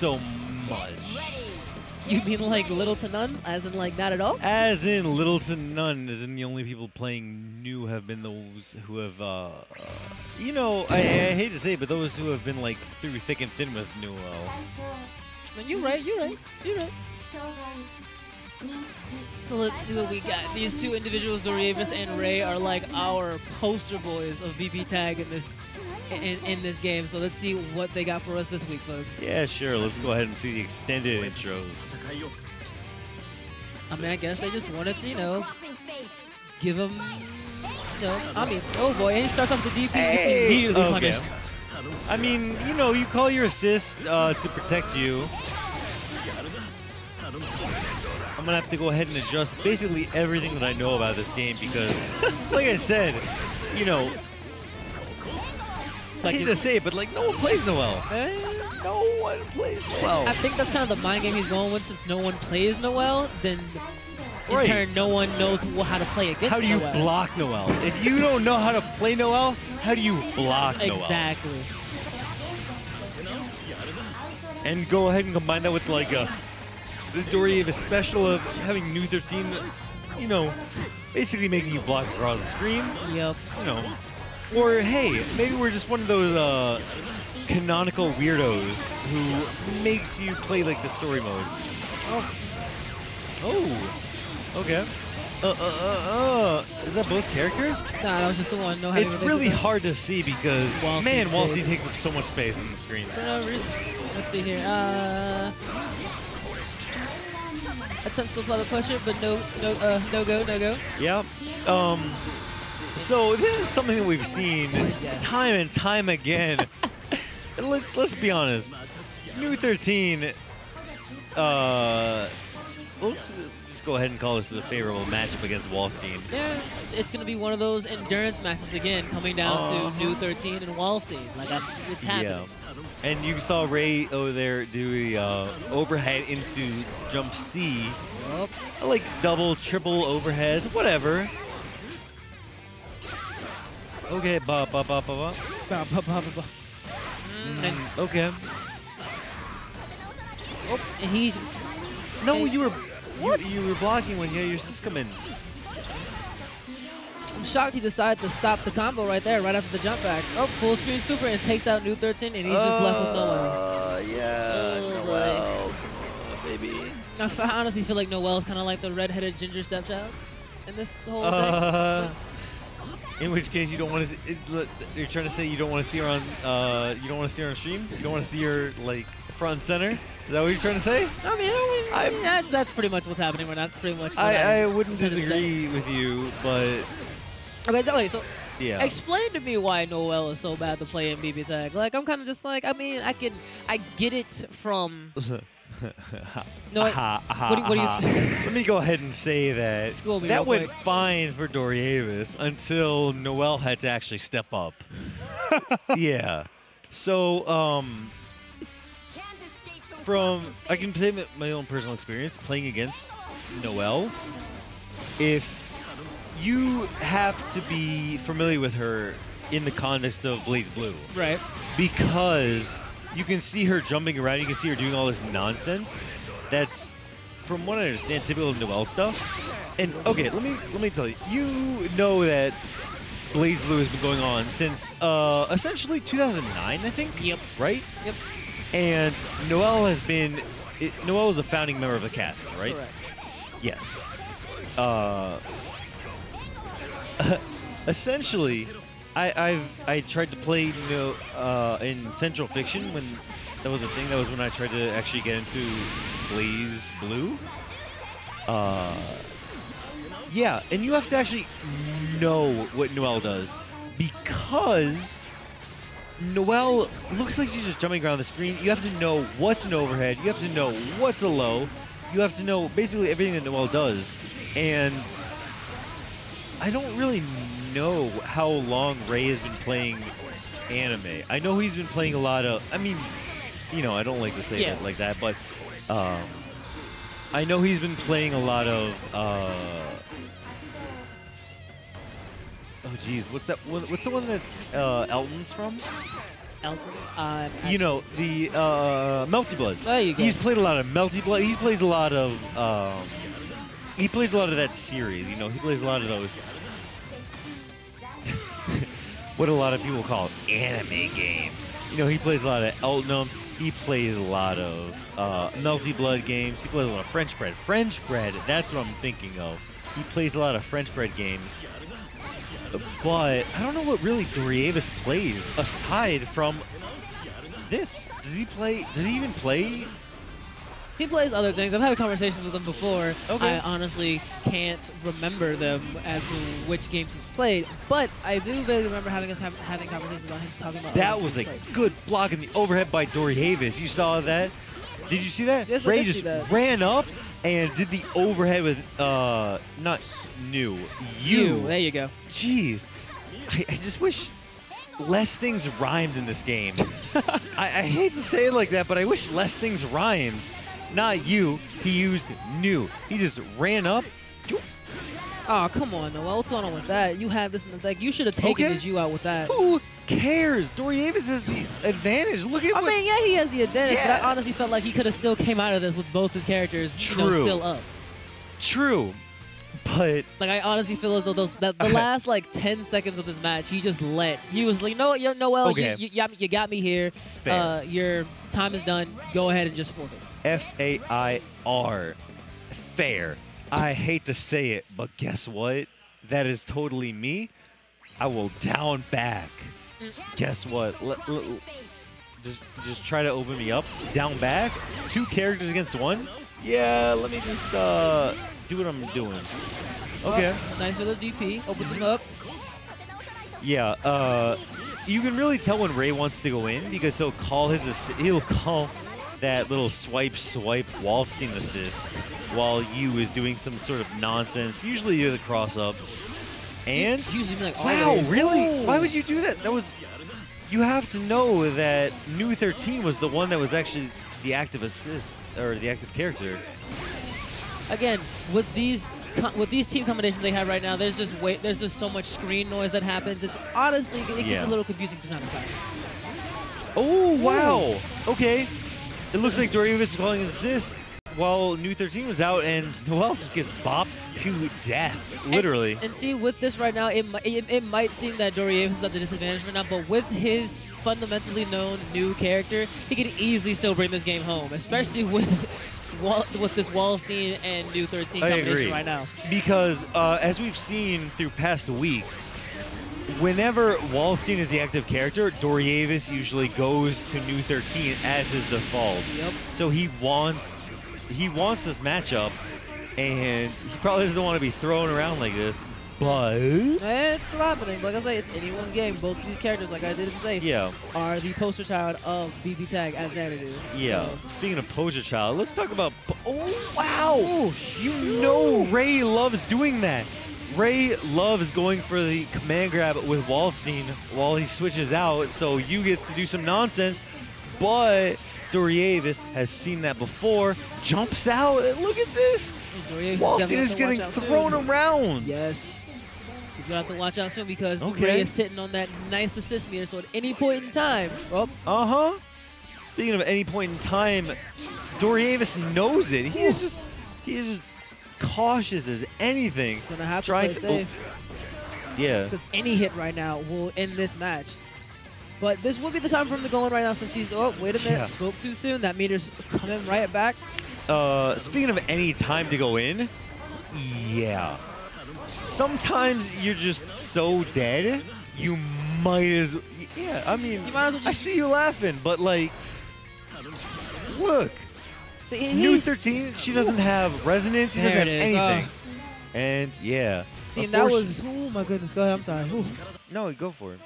so much. You mean like little to none, as in like not at all? As in little to none, as in the only people playing new have been those who have, you know, I hate to say it, but those who have been like through thick and thin with Noel. You're right, you're right, you're right. So let's see what we got. These two individuals, Doriavis and Ray, are like our poster boys of BBTAG in this game. So let's see what they got for us this week, folks. Yeah, sure. Let's go ahead and see the extended intros. I mean, I guess they just wanted to, you know, give him, you know, I mean, oh boy, and he starts off with the DP, gets immediately punished. I mean, you know, you call your assist to protect you. I'm going to have to go ahead and adjust basically everything that I know about this game because, like I said, you know, I hate to say it, but like no one plays Noel. No one plays Noel. I think that's kind of the mind game he's going with. Since no one plays Noel, then in turn no one knows how to play against Noel. How do you block Noel? If you don't know how to play Noel, how do you block Noel? Exactly. And go ahead and combine that with like the Doriavis special of having New 13, you know, basically making you block across the screen. Yep. You know. Or, hey, maybe we're just one of those canonical weirdos who makes you play, like, the story mode. Oh. Okay. Is that both characters? Nah, that was just the one. No, it's really hard to see because, man, Walsey takes up so much space on the screen. For no reason. Let's see here. Attempts to apply the pressure, but no go. Yep. So this is something that we've seen time and time again. let's be honest. New 13. Let's just go ahead and call this a favorable matchup against Wallstein. Yeah, it's gonna be one of those endurance matches again, coming down to New 13 and Wallstein. Like it's happening. Yeah. And you saw Ray over there do the overhead into jump C. Yep. Like double, triple overheads, whatever. Okay, ba. Okay. Oh, and he. No, you were. What? You were blocking when you had your assist come in. I'm shocked he decided to stop the combo right there, right after the jump back. Oh, full screen super and takes out New 13, and he's just left with Noel. Yeah, Noel, baby. I honestly feel like Noel's kind of like the redheaded ginger stepchild in this whole thing. In which case, you don't want to. You're trying to say you don't want to see her on. You don't want to see her on stream. You don't want to see her like front and center. Is that what you're trying to say? I mean, that's pretty much what's happening right now. That's pretty much. What I wouldn't disagree with you, but. Okay, so yeah. Explain to me why Noel is so bad to play in BBTAG. Like, I'm kind of just like, I mean, I get it from. No, what do you? Let me go ahead and say that that went fine for Doriavis until Noel had to actually step up. Yeah. So, I can say my own personal experience playing against Noel. If you have to be familiar with her in the context of BlazBlue, right? Because you can see her jumping around. You can see her doing all this nonsense. That's, from what I understand, typical of Noel stuff. And okay, let me tell you. You know that BlazBlue has been going on since essentially 2009, I think. Yep. Right. Yep. And Noel has been. Noel is a founding member of the cast, right? Correct. Yes. Essentially. I tried to play in Central Fiction when that was a thing. That was when I tried to actually get into BlazBlue. Yeah, and you have to actually know what Noel does because Noel looks like she's just jumping around the screen. You have to know what's an overhead. You have to know what's a low. You have to know basically everything that Noel does. And I don't really know how long Ray has been playing anime. I know he's been playing a lot of, I mean, you know, I don't like to say it like that, but I know he's been playing a lot of, oh geez, what's that? What's the one that Elton's from? Elton? You know, the Melty Blood. There you go. He's played a lot of Melty Blood. He plays a lot of that series. You know, he plays a lot of those. What a lot of people call anime games. You know, he plays a lot of Elton. He plays a lot of Melty Blood games. He plays a lot of French Bread. French Bread, that's what I'm thinking of. He plays a lot of French Bread games. But I don't know what really Doriavis plays aside from this. Does he even play? He plays other things. I've had conversations with him before. Okay. I honestly can't remember them as to which games he's played, but I do vaguely remember having conversations about him talking about. That was a good block in the overhead by Doriavis. You saw that? Did you see that? Yes, Ray I did just see that. ran up and did the overhead with not new. You. There you go. Jeez. I just wish less things rhymed in this game. I hate to say it like that, but I wish less things rhymed. Not you. He used new. He just ran up. Oh, come on, Noel. What's going on with that? You had this in the deck. You should have taken his you out with that. Who cares? Doriavis has the advantage. Look at I mean, yeah, he has the advantage, Yeah. but I honestly felt like he could have still came out of this with both his characters you know, True. still up. True. But Like, I honestly feel as though the last, like, 10 seconds of this match, he just let. He was like, no, Noel, Okay. you got me here. Fair. Your time is done. Go ahead and just forfeit. Fair. Fair. I hate to say it, but guess what? That is totally me. I will down back. Guess what? Just try to open me up. Down back. 2 characters against 1. Yeah, let me just do what I'm doing. Okay. Oh, nice little DP. Opens him up. Yeah. You can really tell when Ray wants to go in because he'll call that little swipe Wallstein assist while you is doing some sort of nonsense. Usually you're the cross up. And Usually like, wow, always. really? Oh. Why would you do that? That was. You have to know that New 13 was the one that was actually the active assist or the active character. Again, with these team combinations they have right now, there's just so much screen noise that happens. It's honestly it gets a little confusing from time to time. Oh wow! Okay, it looks like Doriavis is calling his assist while New 13 was out, and Noel just gets bopped to death, literally. And see, with this right now, it might seem that Doriavis is at the disadvantage right now, but with his fundamentally known new character, he could easily still bring this game home, especially with this Wallstein and New 13 combination right now. Because as we've seen through past weeks, whenever Wallstein is the active character, Doriavis usually goes to New 13 as his default. Yep. So he wants this matchup, and he probably doesn't want to be thrown around like this. But And it's still happening. Like I say, it's anyone's game. Both of these characters, like I didn't say, are the poster child of BBTAG as Xanadu. yeah. So. Speaking of poster child, let's talk about. Oh wow! Oh, You know Ray loves doing that. Ray loves going for the command grab with Wallstein while he switches out, so you gets to do some nonsense. But Doriavis has seen that before, jumps out, and look at this. Wallstein is getting thrown around. Yes. He's going to have to watch out soon because Okay. Ray is sitting on that nice assist meter, so at any point in time, Uh-huh. Speaking of any point in time, Doriavis knows it. He is just cautious as anything. Gonna have to Trying play safe. Yeah. Because any hit right now will end this match. But this would be the time for him to go in right now since he's, oh, wait a minute, Yeah. spoke too soon. That meter's coming right back. Speaking of any time to go in, yeah. Sometimes you're just so dead, you might as I mean, You might as well I just- see you laughing, but like, look. See, New 13, she doesn't have resonance, she doesn't There have it is. anything. And yeah. See, Of that course- was, oh my goodness, go ahead, I'm sorry. Ooh. No, go for it.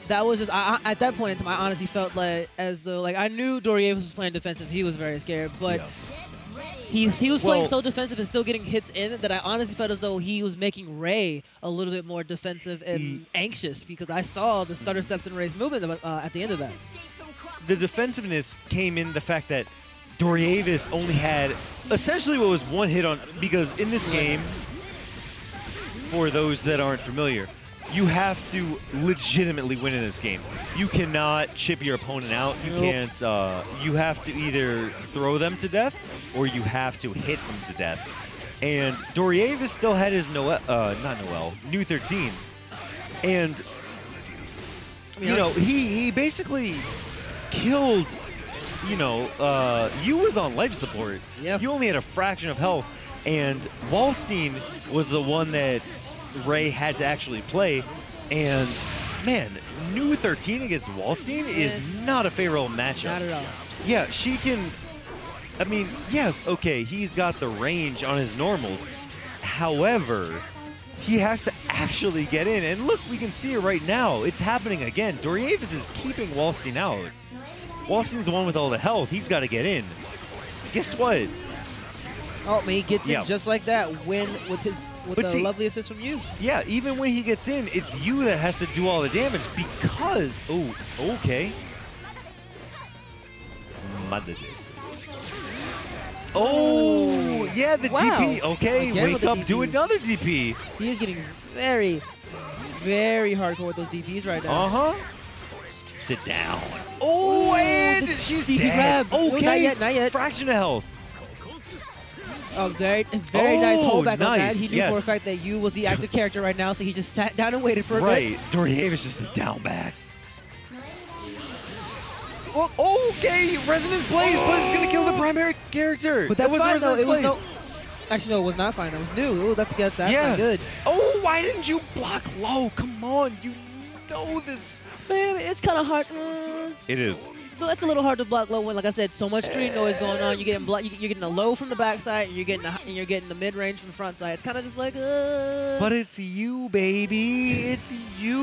That was just, at that point in time, I honestly felt like as though, like, I knew Doriavis was playing defensive. He was very scared, but he was playing so defensive and still getting hits in that I honestly felt as though he was making Ray a little bit more defensive and anxious because I saw the stutter steps in Ray's movement at the end of that. The defensiveness came in the fact that Doriavis only had essentially what was one hit on, because in this game, for those that aren't familiar, you have to legitimately win in this game. You cannot chip your opponent out. You can't. You have to either throw them to death or you have to hit them to death. And Doriavis still had his new 13, and you know he basically killed. You know, you was on life support. Yep. You only had a fraction of health, and Wallstein was the one that Ray had to actually play. And man, new 13 against Wallstein is not a favorable matchup. Not at all. Yeah, she can. I mean, yes, okay, he's got the range on his normals. However, he has to actually get in. And look, we can see it right now. It's happening again. Doriavis is keeping Wallstein out. Wallstein's the one with all the health. He's got to get in. Guess what? Oh, man, he gets in just like that. Win with the lovely assist from you. Yeah, even when he gets in, it's you that has to do all the damage because. Oh, okay. Madres. Oh, yeah, the DP. Okay, again, wake up, do another DP. He is getting very, very hardcore with those DPs right now. Uh-huh. Sit down. Oh, and she's DP dead. grab. Okay, No, not yet, not yet. Fraction of health. Oh, very nice holdback on that. He knew yes. for a fact that you was the active character right now, so he just sat down and waited for a bit. Right. Doriavis just down back. Oh, okay, Resonance plays, but it's going to kill the primary character. But that's fine, though. It was plays. Actually, no, it was not fine. It was new. Ooh, that's not good. Oh, why didn't you block low? Come on, you know this. Man, it's kind of hard. It is. That's a little hard to block low when, like I said, so much screen noise going on. You're getting a low from the backside, and you're getting the mid range from the front side. It's kind of just like. But it's you, baby. It's you.